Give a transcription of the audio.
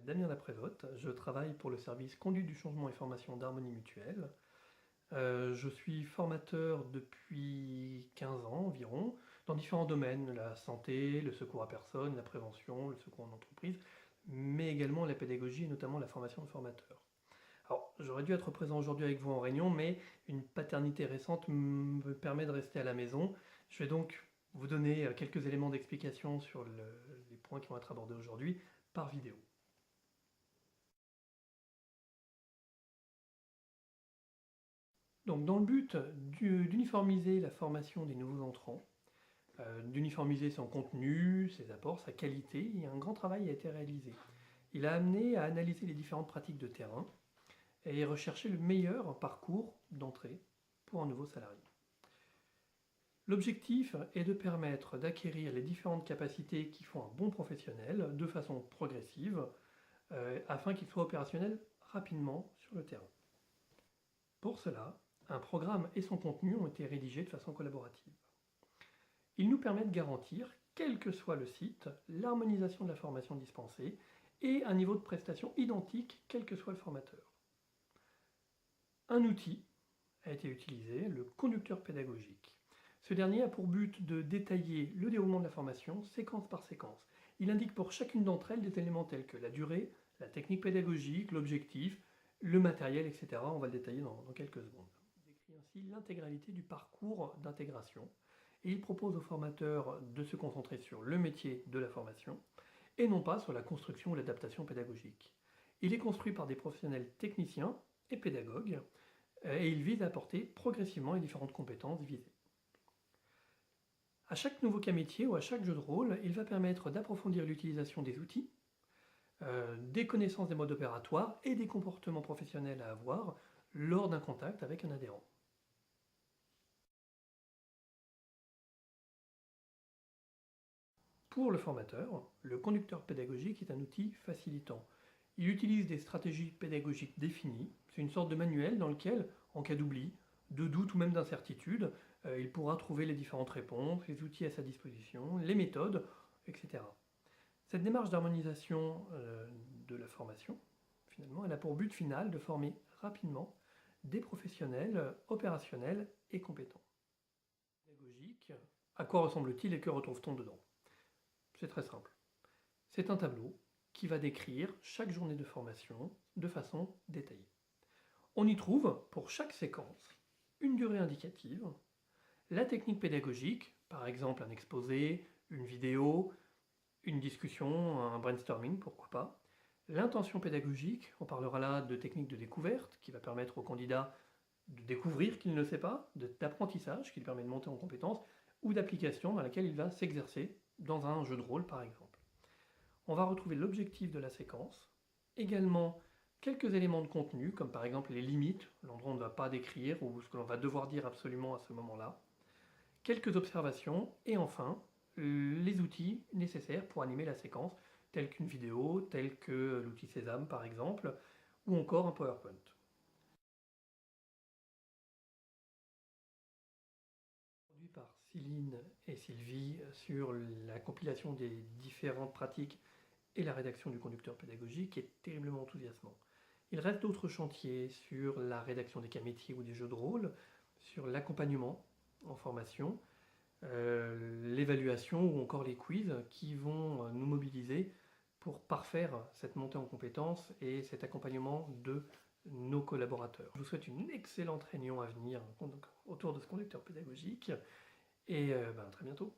Damien Laprévotte, je travaille pour le service conduite du changement et formation d'Harmonie Mutuelle. Je suis formateur depuis 15 ans environ, dans différents domaines, la santé, le secours à personne, la prévention, le secours en entreprise, mais également la pédagogie et notamment la formation de formateurs. Alors, j'aurais dû être présent aujourd'hui avec vous en réunion, mais une paternité récente me permet de rester à la maison. Je vais donc vous donner quelques éléments d'explication sur les points qui vont être abordés aujourd'hui par vidéo. Donc, dans le but d'uniformiser la formation des nouveaux entrants, d'uniformiser son contenu, ses apports, sa qualité, un grand travail a été réalisé. Il a amené à analyser les différentes pratiques de terrain et rechercher le meilleur parcours d'entrée pour un nouveau salarié. L'objectif est de permettre d'acquérir les différentes capacités qui font un bon professionnel de façon progressive afin qu'il soit opérationnel rapidement sur le terrain. Pour cela, un programme et son contenu ont été rédigés de façon collaborative. Ils nous permettent de garantir, quel que soit le site, l'harmonisation de la formation dispensée et un niveau de prestation identique, quel que soit le formateur. Un outil a été utilisé, le conducteur pédagogique. Ce dernier a pour but de détailler le déroulement de la formation, séquence par séquence. Il indique pour chacune d'entre elles des éléments tels que la durée, la technique pédagogique, l'objectif, le matériel, etc. On va le détailler dans quelques secondes. Il décrit ainsi l'intégralité du parcours d'intégration et il propose aux formateurs de se concentrer sur le métier de la formation et non pas sur la construction ou l'adaptation pédagogique. Il est construit par des professionnels techniciens et pédagogues et il vise à apporter progressivement les différentes compétences visées. À chaque nouveau cas métier ou à chaque jeu de rôle, il va permettre d'approfondir l'utilisation des outils, des connaissances des modes opératoires et des comportements professionnels à avoir lors d'un contact avec un adhérent. Pour le formateur, le conducteur pédagogique est un outil facilitant. Il utilise des stratégies pédagogiques définies. C'est une sorte de manuel dans lequel, en cas d'oubli, de doute ou même d'incertitude, il pourra trouver les différentes réponses, les outils à sa disposition, les méthodes, etc. Cette démarche d'harmonisation de la formation, finalement, elle a pour but final de former rapidement des professionnels opérationnels et compétents. Pédagogique, à quoi ressemble-t-il et que retrouve-t-on dedans? C'est très simple. C'est un tableau qui va décrire chaque journée de formation de façon détaillée. On y trouve, pour chaque séquence, une durée indicative, la technique pédagogique, par exemple un exposé, une vidéo, une discussion, un brainstorming, pourquoi pas. L'intention pédagogique, on parlera là de technique de découverte, qui va permettre au candidat de découvrir qu'il ne sait pas, d'apprentissage, qui lui permet de monter en compétence, ou d'application dans laquelle il va s'exercer dans un jeu de rôle par exemple. On va retrouver l'objectif de la séquence, également quelques éléments de contenu, comme par exemple les limites, l'endroit où on ne va pas décrire ou ce que l'on va devoir dire absolument à ce moment-là, quelques observations, et enfin, les outils nécessaires pour animer la séquence, tels qu'une vidéo, tels que l'outil Sésame par exemple, ou encore un PowerPoint. Produit par Céline et Sylvie sur la compilation des différentes pratiques et la rédaction du conducteur pédagogique est terriblement enthousiasmant. Il reste d'autres chantiers sur la rédaction des cas métiers ou des jeux de rôle, sur l'accompagnement en formation, l'évaluation ou encore les quiz qui vont nous mobiliser pour parfaire cette montée en compétences et cet accompagnement de nos collaborateurs. Je vous souhaite une excellente réunion à venir autour de ce conducteur pédagogique et à très bientôt.